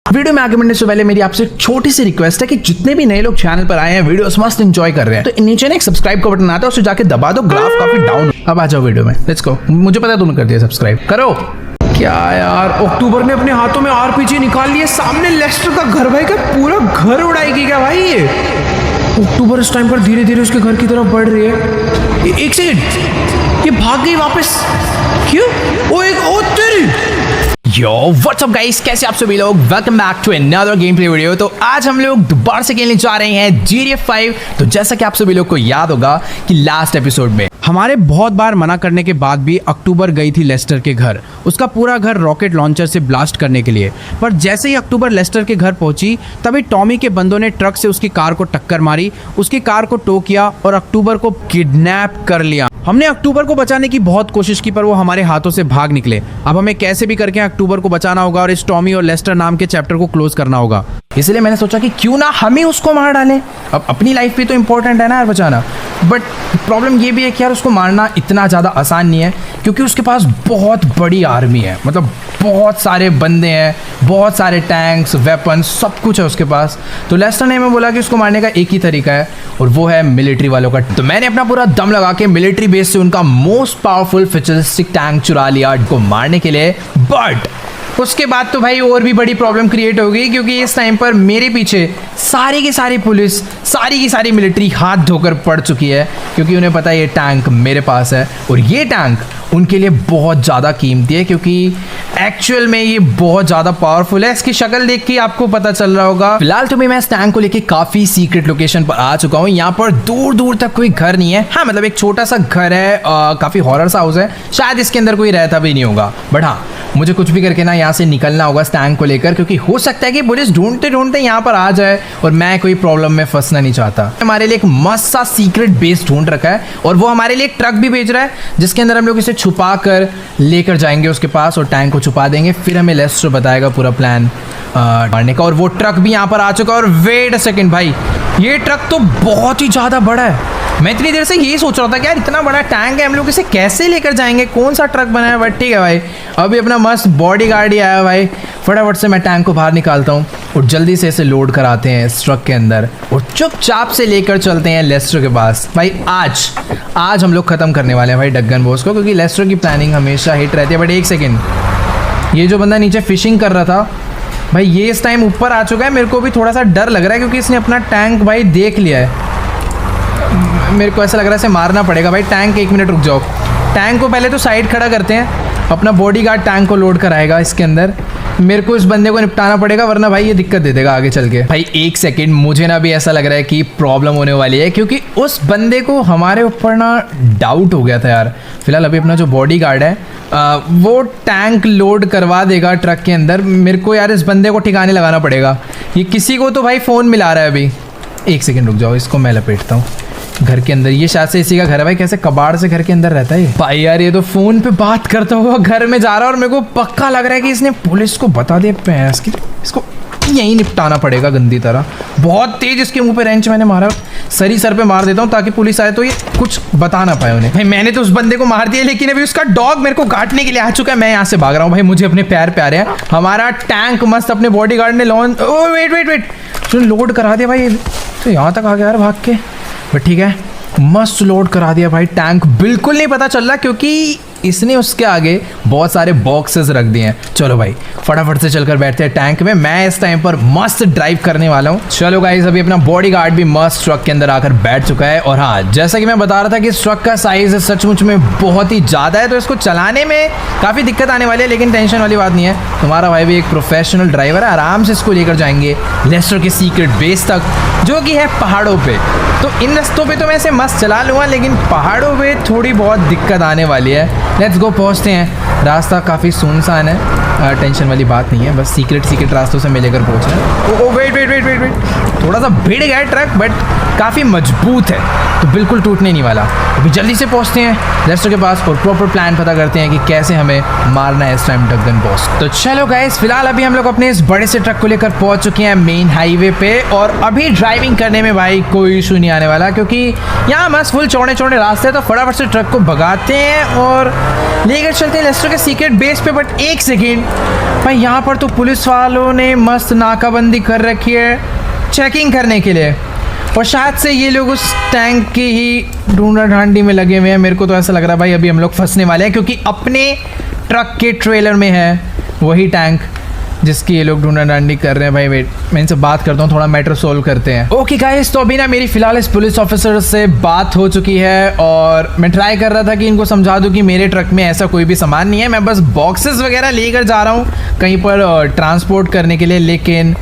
Video में आगे बढ़ने से पहले मेरी आपसे छोटी सी रिक्वेस्ट है कि जितने भी नए लोग चैनल पर आए हैं, वीडियोस मस्त एंजॉय कर रहे हैं, तो नीचे ना एक सब्सक्राइब का बटन आता है, उसे जाके दबा दो। ग्राफ काफी डाउन। अब आ जाओ वीडियो में, लेट्स गो। मुझे पता है तुमने कर दिया सब्सक्राइब, करो। क्या यार, अक्टूबर ने अपने हाथों में आरपीजी निकाल लिए, सामने लेस्टर का घर भाई का पूरा घर उड़ाएगी क्या भाई ये? अक्टूबर इस टाइम पर धीरे धीरे उसके घर की तरफ बढ़ रही है। एक सेकंड, ये भाग गई वापस क्यों? ओ तेरी। यो व्हाट्स अप गाइस, कैसे आप सभी लोग? Welcome back to another gameplay video. तो आज हम लोग दोबारा से खेलने जा रहे हैं GTA 5। तो जैसा कि आप सभी लोग को याद होगा कि लास्ट एपिसोड में हमारे बहुत बार मना करने के बाद भी अक्टूबर गई थी लेस्टर के घर, उसका पूरा घर रॉकेट लॉन्चर से ब्लास्ट करने के लिए। पर जैसे ही अक्टूबर लेस्टर के घर पहुंची, तभी टॉमी के बंदों ने ट्रक से उसकी कार को टक्कर मारी, उसकी कार को टो किया और अक्टूबर को किडनैप कर लिया। हमने अक्टूबर को बचाने की बहुत कोशिश की, पर वो हमारे हाथों से भाग निकले। अब हमें कैसे भी करके अक्टूबर को बचाना होगा और इस टॉमी और लेस्टर नाम के चैप्टर को क्लोज करना होगा। इसलिए मैंने सोचा कि क्यों ना हम ही उसको मार डालें। अब अपनी लाइफ भी तो इंपॉर्टेंट है ना यार, बचाना। बट प्रॉब्लम ये भी है कि यार उसको मारना इतना ज़्यादा आसान नहीं है, क्योंकि उसके पास बहुत बड़ी आर्मी है। मतलब बहुत सारे बंदे हैं, बहुत सारे टैंक्स, वेपन्स, सब कुछ है उसके पास। तो लेस्टर ने हमें बोला कि उसको मारने का एक ही तरीका है, और वो है मिलिट्री वालों का। तो मैंने अपना पूरा दम लगा के मिलिट्री बेस से उनका मोस्ट पावरफुल फ्यूचरिस्टिक टैंक चुरा लिया को मारने के लिए। बट उसके बाद तो भाई और भी बड़ी प्रॉब्लम क्रिएट हो गई, क्योंकि इस टाइम पर मेरे पीछे सारी की सारी पुलिस, सारी की सारी मिलिट्री हाथ धोकर पड़ चुकी है, क्योंकि उन्हें पता है ये टैंक मेरे पास है और ये टैंक उनके लिए बहुत ज़्यादा कीमती है, क्योंकि एक्चुअल में ये बहुत ज़्यादा पावरफुल है। इसकी शक्ल देख के आपको पता चल रहा होगा। फिलहाल तो मैं इस टैंक को लेके काफ़ी सीक्रेट लोकेशन पर आ चुका हूँ। यहाँ पर दूर दूर तक कोई घर नहीं है। हाँ, मतलब एक छोटा सा घर है, काफ़ी हॉरर सा हाउस है, शायद इसके अंदर कोई रहता भी नहीं होगा। बट हाँ, मुझे कुछ भी करके ना यहाँ से निकलना होगा इस टैंक को लेकर, क्योंकि हो सकता है कि पुलिस ढूंढते ढूंढते यहाँ पर आ जाए और मैं कोई प्रॉब्लम में फंसना नहीं चाहता। हमारे लिए एक मस्त सा सीक्रेट बेस ढूंढ रखा है, और वो हमारे लिए एक ट्रक भी भेज रहा है, जिसके अंदर हम लोग इसे छुपा कर लेकर जाएंगे उसके पास और टैंक को छुपा देंगे। फिर हमें लेस्टर बताएगा पूरा प्लान मारने का। और वो ट्रक भी यहाँ पर आ चुका है। और वेट अ सेकेंड भाई, ये ट्रक तो बहुत ही ज़्यादा बड़ा है। मैं इतनी देर से यही सोच रहा था कि यार इतना बड़ा टैंक है, हम लोग इसे कैसे लेकर जाएंगे, कौन सा ट्रक बनाया। बट ठीक है भाई, अभी अपना मस्त बॉडी गार्ड ही आया भाई। फटाफट से मैं टैंक को बाहर निकालता हूँ और जल्दी से इसे लोड कराते हैं इस ट्रक के अंदर, और चुपचाप से लेकर चलते हैं लेस्टर के पास। भाई आज हम लोग ख़त्म करने वाले हैं भाई डगन बॉस को, क्योंकि लेस्टर की प्लानिंग हमेशा हिट रहती है। बट एक सेकेंड, ये जो बंदा नीचे फिशिंग कर रहा था भाई, ये इस टाइम ऊपर आ चुका है। मेरे को भी थोड़ा सा डर लग रहा है, क्योंकि इसने अपना टैंक भाई देख लिया है। मेरे को ऐसा लग रहा है इसे मारना पड़ेगा भाई। टैंक, एक मिनट रुक जाओ। टैंक को पहले तो साइड खड़ा करते हैं, अपना बॉडीगार्ड टैंक को लोड कराएगा इसके अंदर। मेरे को इस बंदे को निपटाना पड़ेगा, वरना भाई ये दिक्कत दे देगा आगे चल के। भाई एक सेकंड, मुझे ना भी ऐसा लग रहा है कि प्रॉब्लम होने वाली है, क्योंकि उस बंदे को हमारे ऊपर ना डाउट हो गया था यार। फिलहाल अभी अपना जो बॉडीगार्ड है वो टैंक लोड करवा देगा ट्रक के अंदर। मेरे को यार इस बंदे को ठिकाने लगाना पड़ेगा। ये किसी को तो भाई फ़ोन मिला रहा है अभी। एक सेकेंड रुक जाओ, इसको मैं लपेटता हूँ घर के अंदर। ये शायद से इसी का घर है भाई। कैसे कबाड़ से घर के अंदर रहता है भाई यार। ये तो फोन पे बात करता हुआ घर में जा रहा है, और मेरे को पक्का लग रहा है कि इसने पुलिस को बता दिया भैंस की। इसको यहीं निपटाना पड़ेगा गंदी तरह। बहुत तेज इसके मुंह पे रेंच मैंने मारा, सर पे मार देता हूँ, ताकि पुलिस आए तो ये कुछ बता ना पाए उन्हें। भाई मैंने तो उस बंदे को मार दिया, लेकिन अभी उसका डॉग मेरे को काटने के लिए आ चुका है। मैं यहाँ से भाग रहा हूँ भाई, मुझे अपने प्यार प्यारे हैं। हमारा टैंक मस्त अपने बॉडीगार्ड ने लॉन्च, ओ वेट लोड करा दिया भाई। तो यहाँ तक आ गया यार भाग के। बट ठीक है, मस्त लोड करा दिया भाई। टैंक बिल्कुल नहीं पता चल रहा, क्योंकि इसने उसके आगे बहुत सारे बॉक्सेस रख दिए हैं। चलो भाई फटाफट से चलकर बैठते हैं टैंक में। मैं इस टाइम पर मस्त ड्राइव करने वाला हूँ। चलो गाइस, अभी अपना बॉडीगार्ड भी मस्त ट्रक के अंदर आकर बैठ चुका है। और हाँ, जैसा कि मैं बता रहा था कि इस ट्रक का साइज सचमुच में बहुत ही ज़्यादा है, तो इसको चलाने में काफ़ी दिक्कत आने वाली है, लेकिन टेंशन वाली बात नहीं है। तुम्हारा भाई भी एक प्रोफेशनल ड्राइवर है, आराम से इसको लेकर जाएंगे लेस्टर के सीक्रेट बेस तक, जो कि है पहाड़ों पे। तो इन रास्तों पे तो मैं इसे मस्त चला लूँगा, लेकिन पहाड़ों पे थोड़ी बहुत दिक्कत आने वाली है। लेट्स गो, पहुँचते हैं। रास्ता काफ़ी सुनसान है, टेंशन वाली बात नहीं है, बस सीक्रेट रास्तों से मिलकर पहुँच रहे हैं। ओ वेट, थोड़ा सा भिड़ गया है ट्रक, बट काफ़ी मजबूत है, तो बिल्कुल टूटने नहीं वाला। अभी जल्दी से पहुँचते हैं लेस्टर के पास और प्रॉपर प्लान पता करते हैं कि कैसे हमें मारना है इस टाइम डगन बॉस। तो चलो गाइस, फिलहाल अभी हम लोग अपने इस बड़े से ट्रक को लेकर पहुँच चुके हैं मेन हाईवे पे, और अभी ड्राइविंग करने में भाई कोई इशू नहीं आने वाला, क्योंकि यहाँ मस्त फुल चौड़े रास्ते हैं। तो फटाफट से ट्रक को भगाते हैं और लेकर चलते हैं लेस्टर के सीक्रेट बेस पे। बट एक सेकेंड भाई, यहाँ पर तो पुलिस वालों ने मस्त नाकाबंदी कर रखी है चेकिंग करने के लिए, और शायद से ये लोग उस टैंक की ही ढूंढा ढांडी में लगे हुए हैं। मेरे को तो ऐसा लग रहा है भाई अभी हम लोग फंसने वाले हैं, क्योंकि अपने ट्रक के ट्रेलर में है वही टैंक जिसकी ये लोग ढूंढा डांडी कर रहे हैं। भाई वेट, मैं इनसे बात करता हूँ, थोड़ा मैटर सोल्व करते हैं। ओके गाइस, तो अभी ना मेरी फिलहाल इस पुलिस ऑफिसर से बात हो चुकी है, और मैं ट्राई कर रहा था कि इनको समझा दूँ कि मेरे ट्रक में ऐसा कोई भी सामान नहीं है, मैं बस बॉक्सेस वगैरह लेकर जा रहा हूँ कहीं पर ट्रांसपोर्ट करने के लिए। लेकिन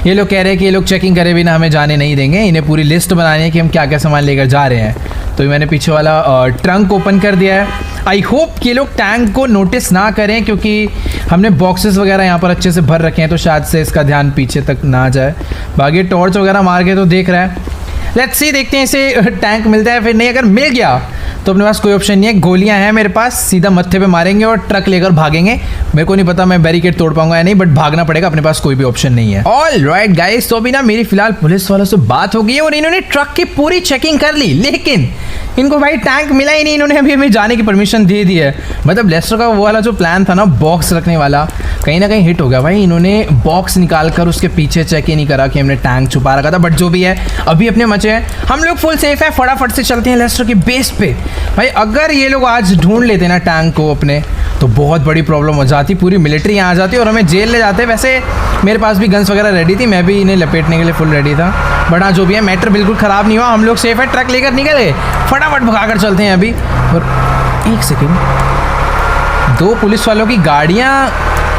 ये लोग कह रहे हैं कि ये लोग चेकिंग करे बिना हमें जाने नहीं देंगे, इन्हें पूरी लिस्ट बनानी है कि हम क्या क्या सामान लेकर जा रहे हैं। तो मैंने पीछे वाला ट्रंक ओपन कर दिया है। आई होप कि ये लोग टैंक को नोटिस ना करें, क्योंकि हमने बॉक्सेस वगैरह यहाँ पर अच्छे से भर रखे हैं, तो शायद से इसका ध्यान पीछे तक ना जाए। बाकी टॉर्च वगैरह मार के तो देख रहा है। लेट्स सी, देखते हैं इसे टैंक मिलता है फिर नहीं। अगर मिल गया तो अपने पास कोई ऑप्शन नहीं है, गोलियां हैं मेरे पास, सीधा मत्थे पे मारेंगे और ट्रक लेकर भागेंगे। मेरे को नहीं पता मैं बैरिकेड तोड़ पाऊंगा या नहीं, बट भागना पड़ेगा, अपने पास कोई भी ऑप्शन नहीं है। ऑल राइट गाइस, तो अभी ना मेरी फिलहाल पुलिस वालों से बात हो गई है और इन्होंने ट्रक की पूरी चेकिंग कर ली, लेकिन इनको भाई टैंक मिला ही नहीं। इन्होंने अभी हमें जाने की परमिशन दे दी है। मतलब लेस्टर का वो वाला जो प्लान था ना बॉक्स रखने वाला, कहीं ना कहीं हिट हो गया भाई। इन्होंने बॉक्स निकाल कर उसके पीछे चेक ही नहीं करा कि हमने टैंक छुपा रखा था। बट जो भी है अभी अपने मचे हैं, हम लोग फुल सेफ है। फटाफट से चलते हैं लेस्टर के बेस पे। भाई अगर ये लोग आज ढूंढ लेते ना टैंक को अपने, तो बहुत बड़ी प्रॉब्लम हो जाती, पूरी मिलिट्री यहाँ आ जाती और हमें जेल ले जाते। वैसे मेरे पास भी गन्स वगैरह रेडी थी, मैं भी इन्हें लपेटने के लिए फुल रेडी था। बट हाँ, जो भी है मैटर बिल्कुल ख़राब नहीं हुआ, हम लोग सेफ है। ट्रक लेकर निकले, फटाफट भगाकर चलते हैं अभी। और एक सेकेंड, दो पुलिस वालों की गाड़ियाँ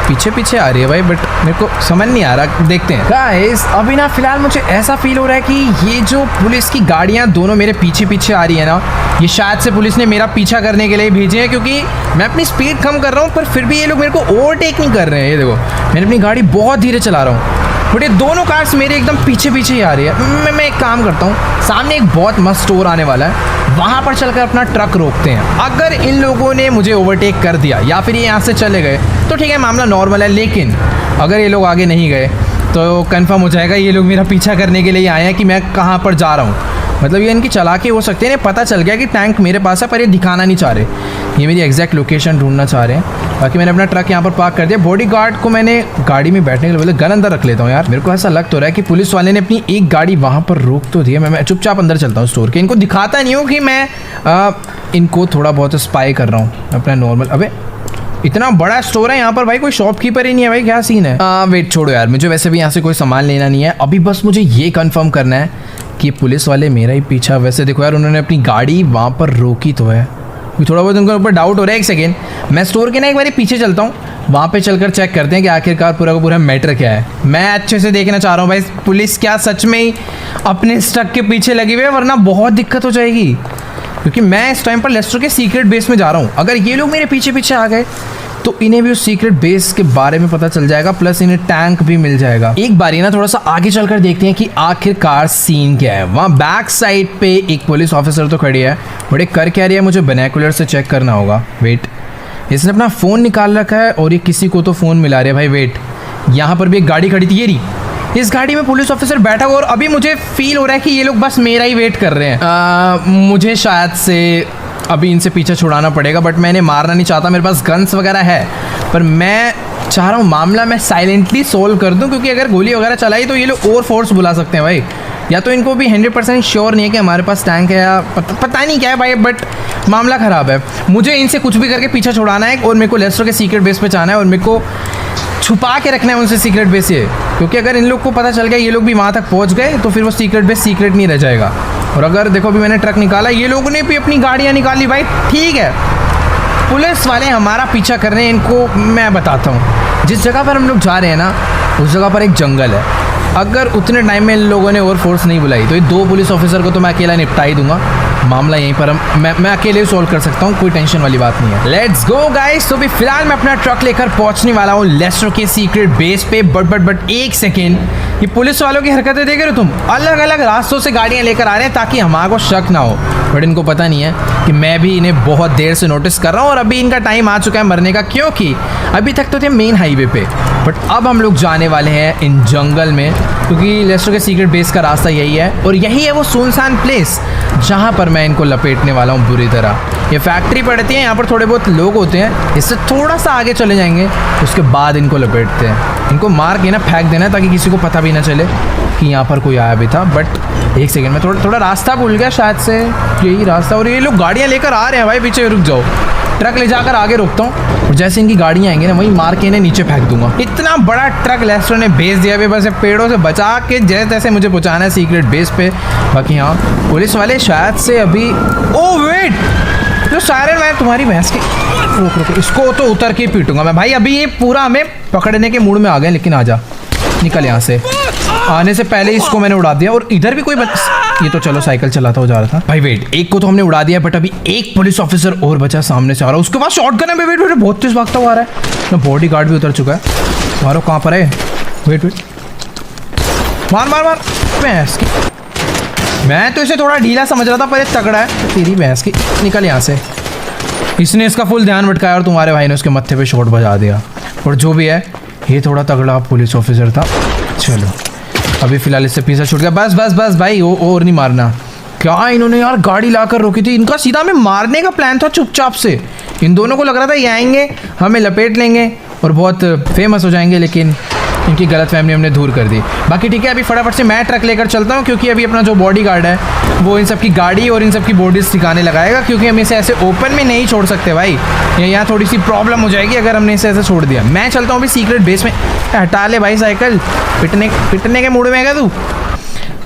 पीछे पीछे आ रही है भाई, बट मेरे को समझ नहीं आ रहा, देखते हैं। गाइस अभी ना फिलहाल मुझे ऐसा फील हो रहा है कि ये जो पुलिस की गाड़ियाँ दोनों मेरे पीछे पीछे आ रही है ना, ये शायद से पुलिस ने मेरा पीछा करने के लिए भेजे हैं, क्योंकि मैं अपनी स्पीड कम कर रहा हूँ पर फिर भी ये लोग मेरे को ओवरटेक नहीं कर रहे हैं। ये देखो, मैंने अपनी गाड़ी बहुत धीरे चला रहा हूँ, बट ये दोनों कार्स मेरे एकदम पीछे पीछे ही आ रही है। मैं एक काम करता हूँ, सामने एक बहुत मस्त स्टोर आने वाला है, वहाँ पर चलकर अपना ट्रक रोकते हैं। अगर इन लोगों ने मुझे ओवरटेक कर दिया या फिर ये यहाँ से चले गए तो ठीक है, मामला नॉर्मल है। लेकिन अगर ये लोग आगे नहीं गए तो कंफर्म हो जाएगा ये लोग मेरा पीछा करने के लिए आए हैं कि मैं कहाँ पर जा रहा हूँ। मतलब ये इनकी चालाकी हो सकती है, इन्हें पता चल गया कि टैंक मेरे पास है, पर ये दिखाना नहीं चाह रहे, ये मेरी एग्जैक्ट लोकेशन ढूंढना चाह रहे हैं। बाकी मैंने अपना ट्रक यहाँ पर पार्क कर दिया। बॉडीगार्ड को मैंने गाड़ी में बैठने के लिए बोला, गन अंदर रख लेता हूँ यार। मेरे को ऐसा लग तो रहा है कि पुलिस वाले ने अपनी एक गाड़ी वहाँ पर रोक तो दी है। मैं चुपचाप अंदर चलता हूँ स्टोर के, इनको दिखाता नहीं हूँ कि मैं इनको थोड़ा बहुत स्पाई कर रहा हूँ अपना नॉर्मल। अबे इतना बड़ा स्टोर है यहाँ पर भाई, कोई शॉपकीपर ही नहीं है भाई, क्या सीन है। वेट छोड़ो यार, मुझे वैसे भी यहाँ से कोई सामान लेना नहीं है अभी, बस मुझे ये कंफर्म करना है कि पुलिस वाले मेरा ही पीछा। वैसे देखो यार, उन्होंने अपनी गाड़ी वहाँ पर रोकी तो है, थोड़ा बहुत उनके ऊपर डाउट हो रहा है। एक सेकेंड, मैं स्टोर के ना एक बार पीछे चलता हूँ, वहाँ पे चलकर चेक करते हैं कि आखिरकार पूरा का पूरा मैटर क्या है। मैं अच्छे से देखना चाह रहा हूँ भाई, पुलिस क्या सच में ही अपने इस ट्रक के पीछे लगी हुई है, वरना बहुत दिक्कत हो जाएगी। क्योंकि मैं इस टाइम पर लेस्टर के सीक्रेट बेस में जा रहा हूँ, अगर ये लोग मेरे पीछे पीछे आ गए तो इन्हें भी उस सीक्रेट बेस के बारे में पता चल जाएगा, प्लस इन्हें टैंक भी मिल जाएगा। एक बार ना थोड़ा सा आगे चलकर देखते हैं कि आखिरकार सीन क्या है। वहाँ बैक साइड पे एक पुलिस ऑफिसर तो खड़ी है, बट एक कर क्या रही है मुझे बिनोकुलर से चेक करना होगा। वेट, इसने अपना फ़ोन निकाल रखा है और ये किसी को तो फ़ोन मिला रही है भाई। वेट, यहाँ पर भी एक गाड़ी खड़ी थी, ये रही, इस गाड़ी में पुलिस ऑफिसर बैठा हुआ, और अभी मुझे फील हो रहा है कि ये लोग बस मेरा ही वेट कर रहे हैं। मुझे शायद से अभी इनसे पीछे छुड़ाना पड़ेगा, बट मैं इन्हें मारना नहीं चाहता, मेरे पास गन्स वगैरह है, पर मैं चाह रहा हूँ मामला मैं साइलेंटली सोल्व कर दूँ, क्योंकि अगर गोली वगैरह चलाई तो ये लोग और फोर्स बुला सकते हैं भाई। या तो इनको भी 100% श्योर नहीं है कि हमारे पास टैंक है, या पता नहीं क्या है भाई, बट मामला ख़राब है। मुझे इनसे कुछ भी करके पीछा छुड़ाना है और मेरे को लेस्टर के सीक्रेट बेस पे जाना है, और मेरे को छुपा के रखना है उनसे सीक्रेट बेस से, क्योंकि अगर इन लोग को पता चल गया ये लोग भी वहाँ तक पहुँच गए तो फिर वो सीक्रेट बेस सीक्रेट नहीं रह जाएगा। और अगर देखो अभी मैंने ट्रक निकाला, ये लोगों ने भी अपनी गाड़ियाँ निकाली भाई। ठीक है, पुलिस वाले हमारा पीछा कर रहे हैं, इनको मैं बताता हूँ जिस जगह पर हम लोग जा रहे हैं ना, उस जगह पर एक जंगल है। अगर उतने टाइम में इन लोगों ने और फोर्स नहीं बुलाई तो ये दो पुलिस ऑफिसर को तो मैं अकेला निपटा ही दूंगा। मामला यहीं पर मैं अकेले सॉल्व कर सकता हूँ, कोई टेंशन वाली बात नहीं है। Let's go guys. तो भी फिलहाल मैं अपना ट्रक लेकर पहुँचने वाला हूँ लेस्टर के सीक्रेट बेस पे। बट एक सेकेंड, ये पुलिस वालों की हरकतें देख रहे हो तुम, अलग अलग रास्तों से गाड़ियाँ लेकर आ रहे हैं ताकि हमारे को शक ना हो। बट इनको पता नहीं है कि मैं भी इन्हें बहुत देर से नोटिस कर रहा हूँ और अभी इनका टाइम आ चुका है मरने का, क्योंकि अभी तक तो थे मेन हाईवे पे, बट अब हम लोग जाने वाले हैं इन जंगल में, क्योंकि लेस्टर के सीक्रेट बेस का रास्ता यही है और यही है वो सुनसान प्लेस जहाँ पर मैं इनको लपेटने वाला हूँ बुरी तरह। ये फैक्ट्री पड़ती है, यहाँ पर थोड़े बहुत लोग होते हैं, इससे थोड़ा सा आगे चले जाएंगे, उसके बाद इनको लपेटते हैं। इनको मार के ना फेंक देना ताकि किसी को पता भी ना चले कि यहाँ पर कोई आया भी था। बट एक सेकंड में थोड़ा रास्ता भूल गया शायद से, यही रास्ता। और ये लोग गाड़ियाँ लेकर आ रहे हैं भाई, पीछे रुक जाओ, ट्रक ले जाकर आगे रोकता हूँ और जैसे इनकी गाड़ियाँ आएंगी ना वहीं मार के इन्हें नीचे फेंक दूंगा। इतना बड़ा ट्रक लेस्टर ने भेज दिया है, बस पेड़ों से बचा के जैसे तैसे मुझे पहुँचाना है सीक्रेट बेस पे। बाकी हाँ पुलिस वाले शायद से अभी, ओ वेट, जो सायरन मैं तुम्हारी भैंस की, रुक इसको तो उतर के पीटूंगा मैं भाई। अभी ये पूरा हमें पकड़ने के मूड में आ गए, लेकिन आजा निकल यहाँ से, आने से पहले इसको मैंने उड़ा दिया। और इधर भी कोई ये तो चलो साइकिल चलाता हो जा रहा था भाई। वेट, एक को तो हमने उड़ा दिया, बट अभी एक पुलिस ऑफिसर और बचा सामने से आ रहा है, उसके पास शॉटगन है। वेट बहुत तेज भागता हुआ आ रहा है, बॉडी गार्ड भी उतर चुका है। मारो, कहाँ पर है? वेट मार भैंस की, मैं तो इसे थोड़ा ढीला समझ रहा था पर ये तगड़ा है। तेरी भैंस की, निकल यहाँ से। इसने इसका फुल ध्यान भटकाया और तुम्हारे भाई ने उसके मत्थे पे शॉट बजा दिया। और जो भी है ये थोड़ा तगड़ा पुलिस ऑफिसर था। चलो अभी फिलहाल इससे पीछा छूट गया। बस भाई, और नहीं मारना। क्या इन्होंने यार गाड़ी लाकर रोकी थी, इनका सीधा हमें मारने का प्लान था चुपचाप से। इन दोनों को लग रहा था ये आएंगे हमें लपेट लेंगे और बहुत फेमस हो जाएंगे, लेकिन इनकी गलतफहमी हमने दूर कर दी। बाकी ठीक है, अभी फटाफट से मैं ट्रक लेकर चलता हूँ, क्योंकि अभी अपना जो बॉडी गार्ड है वो इन सब की गाड़ी और इन सब की बॉडीज ठिकाने लगाएगा, क्योंकि हम इसे ऐसे ओपन में नहीं छोड़ सकते भाई। यहाँ थोड़ी सी प्रॉब्लम हो जाएगी अगर हमने इसे ऐसे छोड़ दिया। मैं चलता हूँ अभी सीक्रेट बेस में। हटा ले भाई साइकिल, पिटने के मूड में है तू?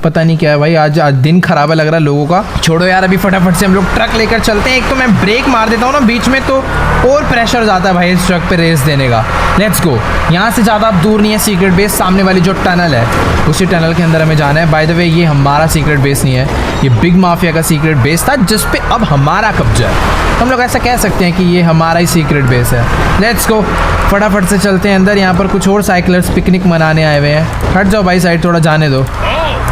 पता नहीं क्या है भाई, आज दिन खराब लग रहा है लोगों का। छोड़ो यार, अभी फटाफट से हम लोग ट्रक लेकर चलते हैं। एक तो मैं ब्रेक मार देता हूँ ना बीच में, तो और प्रेशर जाता है भाई इस ट्रक पे रेस देने का। Let's go. यहाँ से ज़्यादा दूर नहीं है सीक्रेट बेस, सामने वाली जो टनल है उसी टनल के अंदर हमें जाना है। बाय द वे ये हमारा सीक्रेट बेस नहीं है, ये बिग माफिया का सीक्रेट बेस था जिस पे अब हमारा कब्जा है। हम लोग ऐसा कह सकते हैं कि ये हमारा ही सीक्रेट बेस है। लेट्स गो, फटाफट से चलते हैं अंदर। यहाँ पर कुछ और साइकिलर्स पिकनिक मनाने आए हुए हैं। हट जाओ भाई साइड, थोड़ा जाने दो।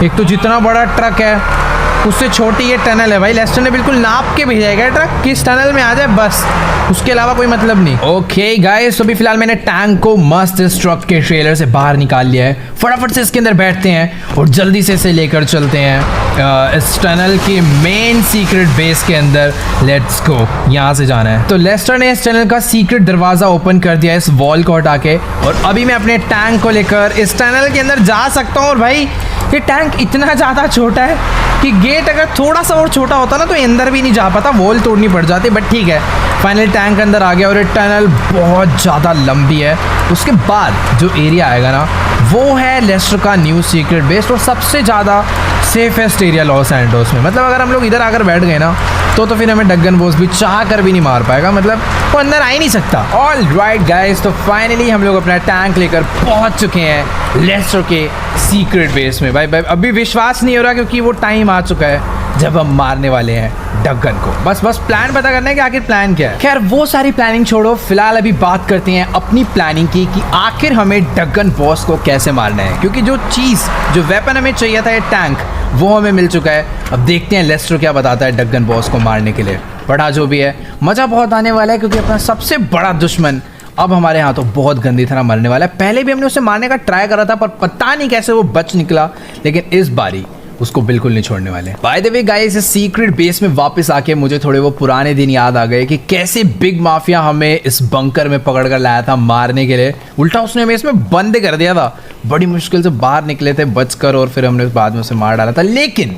एक तो जितना बड़ा ट्रक है उससे छोटी ये टनल है भाई। लेस्टर ने बिल्कुल नाप के भेजा है ट्रक, किस टनल में आ जाए बस, उसके अलावा कोई मतलब नहीं। ओके गाइस, तो अभी फिलहाल मैंने टैंक को मस्त इस ट्रक के ट्रेलर से बाहर निकाल लिया है। फटाफट से इसके अंदर बैठते हैं और जल्दी से इसे लेकर चलते हैं इस टनल की मेन सीक्रेट बेस के अंदर। लेट्स गो, यहाँ से जाना है। तो लेस्टर ने इस टनल का सीक्रेट दरवाजा ओपन कर दिया इस वॉल को हटा के, और अभी मैं अपने टैंक को लेकर इस टनल के अंदर जा सकता हूँ। और भाई ये टैंक इतना ज़्यादा छोटा है कि गेट अगर थोड़ा सा और छोटा होता ना तो अंदर भी नहीं जा पाता, वॉल तोड़नी पड़ जाती। बट ठीक है, फाइनली टैंक अंदर आ गया और ये टनल बहुत ज़्यादा लंबी है। उसके बाद जो एरिया आएगा ना वो है लेस्टर का न्यू सीक्रेट बेस, और सबसे ज़्यादा सेफेस्ट एरिया लॉस सैंटोस में। मतलब अगर हम लोग इधर आकर बैठ गए ना तो फिर हमें डगन बॉस भी चाह कर भी नहीं मार पाएगा, मतलब वो अंदर आ ही नहीं सकता। ऑल राइट गाइज, तो फाइनली हम लोग अपना टैंक लेकर पहुंच चुके हैं लेस्टर के सीक्रेट बेस में। भाई अभी विश्वास नहीं हो रहा, क्योंकि वो टाइम आ चुका है जब हम मारने वाले हैं डगन को। बस प्लान पता करना है कि आखिर प्लान क्या है। खैर वो सारी प्लानिंग छोड़ो, फिलहाल अभी बात करते हैं अपनी प्लानिंग की कि आखिर हमें डगन बॉस को कैसे मारना है। क्योंकि जो वेपन हमें चाहिए था, ये टैंक, वो हमें मिल चुका है। अब देखते हैं लेस्टर क्या बताता है डगन बॉस को मारने के लिए। बड़ा जो भी है, मज़ा बहुत आने वाला है, क्योंकि अपना सबसे बड़ा दुश्मन अब हमारे यहाँ तो बहुत गंदी तरह मरने वाला है। पहले भी हमने उसे मारने का ट्राई करा था, पर पता नहीं कैसे वो बच निकला, लेकिन इस बारी उसको बिल्कुल नहीं छोड़ने वाले। बाय द वे गाइस, इस सीक्रेट बेस में वापस आके मुझे थोड़े वो पुराने दिन याद आ गए कि कैसे बिग माफिया हमें इस बंकर में पकड़ कर लाया था मारने के लिए। उल्टा उसने हमें इसमें बंद कर दिया था, बड़ी मुश्किल से बाहर निकले थे बचकर, और फिर हमने बाद में उसे मार डाला था। लेकिन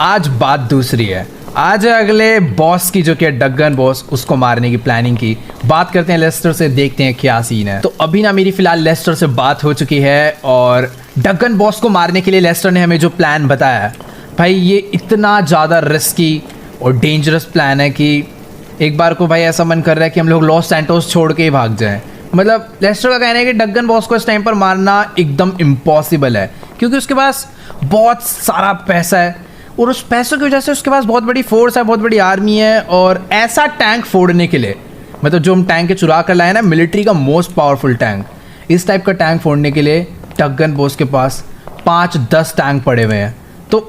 आज बात दूसरी है। आज अगले बॉस की, जो कि डगन बॉस, उसको मारने की प्लानिंग की। बात करते हैं लेस्टर से, देखते हैं क्या सीन है। तो अभी ना मेरी फिलहाल लेस्टर से बात हो चुकी है, और डगन बॉस को मारने के लिए लेस्टर ने हमें जो प्लान बताया है भाई, ये इतना ज़्यादा रिस्की और डेंजरस प्लान है कि एक बार को भाई ऐसा मन कर रहा है कि हम लोग लॉस सैंटोस छोड़ के ही भाग जाएं। मतलब लेस्टर का कहना है कि डगन बॉस को इस टाइम पर मारना एकदम इम्पॉसिबल है, क्योंकि उसके पास बहुत सारा पैसा है, और उस पैसों की वजह से उसके पास बहुत बड़ी फोर्स है, बहुत बड़ी आर्मी है। और ऐसा टैंक फोड़ने के लिए, मतलब जो हम टैंक के चुरा कर लाए ना, मिलिट्री का मोस्ट पावरफुल टैंक, इस टाइप का टैंक फोड़ने के लिए डगन बॉस के पास 5-10 टैंक पड़े हुए हैं। तो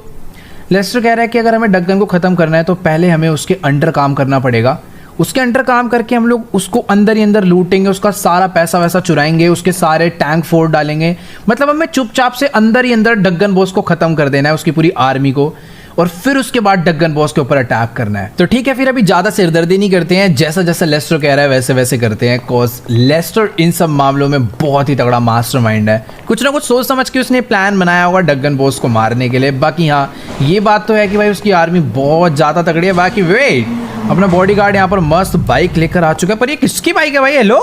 लेस्टर कह रहा है कि अगर हमें डगन को ख़त्म करना है तो पहले हमें उसके अंडर काम करना पड़ेगा। उसके अंडर काम करके हम लोग उसको अंदर ही अंदर लूटेंगे, उसका सारा पैसा वैसा चुराएंगे, उसके सारे टैंक फोड़ डालेंगे। मतलब हमें चुपचाप से अंदर ही अंदर डगन बॉस को ख़त्म कर देना है, उसकी पूरी आर्मी को, और फिर उसके बाद डगन बॉस के ऊपर अटैक करना है। तो ठीक है, फिर अभी ज़्यादा सिरदर्दी नहीं करते हैं, जैसा जैसा लेस्टर कह रहा है वैसे वैसे करते हैं। कॉज लेस्टर इन सब मामलों में बहुत ही तगड़ा मास्टरमाइंड है। कुछ ना कुछ सोच समझ के उसने प्लान बनाया होगा डगन बॉस को मारने के लिए। बाकी हाँ, ये बात तो है कि भाई उसकी आर्मी बहुत ज़्यादा तगड़ी है। बाकी वेट, अपना बॉडीगार्ड यहाँ पर मस्त बाइक लेकर आ चुका है। पर ये किसकी बाइक है भाई? हेलो,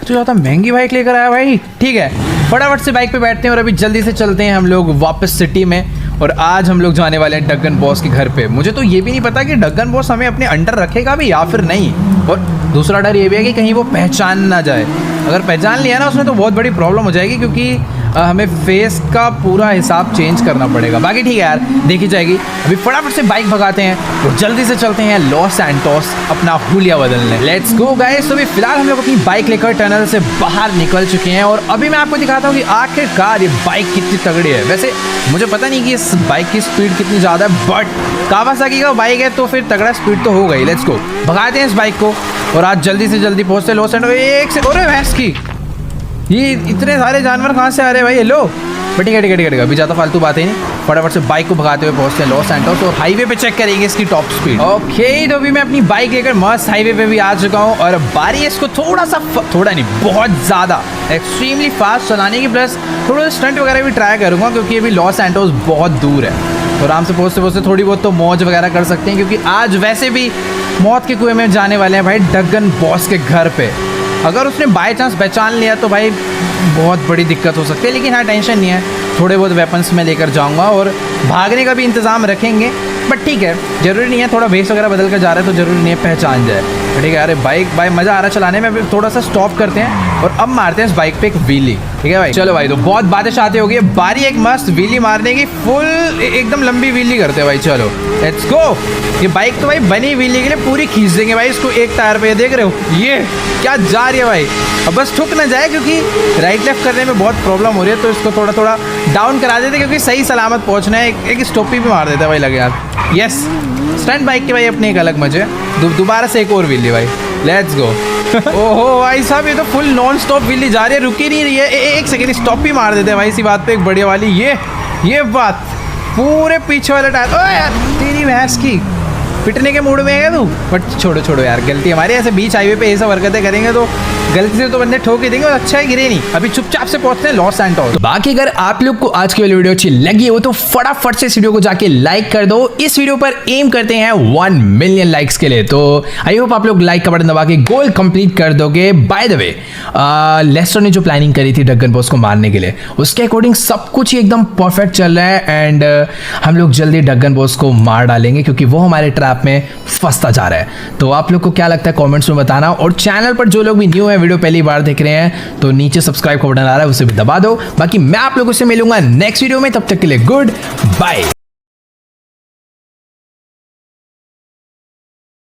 तो ज़्यादा महंगी बाइक लेकर आया भाई। ठीक है, फटाफट से बाइक पे बैठते हैं और अभी जल्दी से चलते हैं हम लोग वापस सिटी में। और आज हम लोग जाने वाले हैं डगन बॉस के घर पे। मुझे तो ये भी नहीं पता कि डगन बॉस हमें अपने अंडर रखेगा भी या फिर नहीं। और दूसरा डर ये भी है कि कहीं वो पहचान ना जाए। अगर पहचान लिया ना उसने तो बहुत बड़ी प्रॉब्लम हो जाएगी, क्योंकि हमें फेस का पूरा हिसाब चेंज करना पड़ेगा। बाकी ठीक है यार, देखी जाएगी। अभी फटाफट से बाइक भगाते हैं और जल्दी से चलते हैं लॉस सैंटोस अपना हुलिया बदलने। Let's go guys. तो अभी फिलहाल हम लोग अपनी बाइक लेकर टनल से बाहर निकल चुके हैं और अभी मैं आपको दिखाता हूँ कि आखिरकार ये बाइक कितनी तगड़ी है। वैसे मुझे पता नहीं कि इस बाइक की स्पीड कितनी ज़्यादा है, बट कावासाकी का बाइक है तो फिर तगड़ा स्पीड तो हो गई। लेट्स गो, भगाते हैं इस बाइक को और आज जल्दी से जल्दी पहुँचते लॉस सैंटोस। एक से और भैंस की, ये इतने सारे जानवर कहाँ से आ रहे हैं भाई? हेलो, बट ठीक है, अभी ज़्यादा फालतू बातें नहीं, फटाफट से बाइक को भगाते हुए पहुंचते हैं लॉस सैंटोस और हाईवे पे चेक करेंगे इसकी टॉप स्पीड। ओके, तो अभी मैं अपनी बाइक लेकर मस्त हाईवे पे भी आ चुका हूँ और बारी है इसको थोड़ा नहीं, बहुत ज़्यादा एक्सट्रीमली फास्ट चलाने की, प्लस थोड़ा स्टंट वगैरह भी ट्राई करूँगा, क्योंकि अभी लॉस सैंटोस बहुत दूर है। तो आराम से पहुँचते थोड़ी बहुत तो मौज वगैरह कर सकते हैं, क्योंकि आज वैसे भी मौत के कुएं में जाने वाले हैं भाई डगन बॉस के घर पे। अगर उसने बाय चांस पहचान लिया तो भाई बहुत बड़ी दिक्कत हो सकती है। लेकिन हाँ, टेंशन नहीं है, थोड़े बहुत वेपन्स में लेकर जाऊंगा और भागने का भी इंतज़ाम रखेंगे। बट ठीक है, ज़रूरी नहीं है, थोड़ा बेस वगैरह बदल कर जा रहा है तो ज़रूरी नहीं है पहचान जाए। ठीक है, अरे बाइक भाई मज़ा आ रहा है चलाने में। अभी थोड़ा सा स्टॉप करते हैं और अब मारते हैं इस बाइक पे एक व्हीली। ठीक है भाई, चलो भाई, तो बहुत बातें शाते हो गई, बारी एक मस्त व्हीली मारने की, फुल एकदम लंबी व्हीली करते हैं भाई। चलो लेट्स गो। ये बाइक तो भाई बनी व्हीली के लिए पूरी खींच देंगे भाई इसको एक टायर पे। देख रहे हो ये क्या जा रही है भाई? अब बस ठुक ना जाए, क्योंकि राइट लेफ्ट करने में बहुत प्रॉब्लम हो रही है, तो इसको थोड़ा थोड़ा डाउन करा देते, क्योंकि सही सलामत पहुंचना है। एक स्टॉपी भी मार देता है भाई लगे यार। यस, स्टंट बाइक के भाई अपने एक अलग मजे। दोबारा से एक और व्हीली भाई, लेट्स गो। ओहो भाई साहब, ये तो फुल नॉन स्टॉप व्हीली जा रही है, रुकी नहीं रही है। एक सेकेंड, स्टॉप भी मार देते हैं भाई इसी बात पे एक बढ़िया वाली। ये बात पूरे पीछे वाले टायर। ओ यार, तेरी भैंस की, पिटने के मूड में है तू। बट छोड़ो यार, गलती हमारी। ऐसे बीच हाईवे पे ये सब हरकतें करेंगे तो गलती से तो बंदे ठोक ही देंगे, और अच्छा है गिरे नहीं। अभी चुपचाप से पहुंचते हैं लॉस सैंटोस। तो बाकी अगर आप लोग को आज की वाली वीडियो अच्छी लगी हो तो फटाफट से इस वीडियो को जाके लाइक कर दो। इस वीडियो पर एम करते हैं 1 मिलियन लाइक्स के लिए। तो आई होप आप लोग लाइक का बटन दबा के गोल कंप्लीट कर दोगे। बाय द वे, लेस्टर ने जो प्लानिंग करी थी डगन बॉस को मारने के लिए, उसके अकॉर्डिंग सब कुछ ही एकदम परफेक्ट चल रहा है। एंड हम लोग जल्दी डगन बॉस को मार डालेंगे, क्योंकि वो हमारे ट्रैप में फंसता जा रहा है। तो आप लोग को क्या लगता है कमेंट्स में बताना। और चैनल पर जो लोग भी न्यू है, वीडियो पहली बार देख रहे हैं, तो नीचे सब्सक्राइब का बटन आ रहा है, उसे भी दबा दो। बाकी मैं आप लोगों से मिलूंगा नेक्स्ट वीडियो में, तब तक के लिए गुड बाय।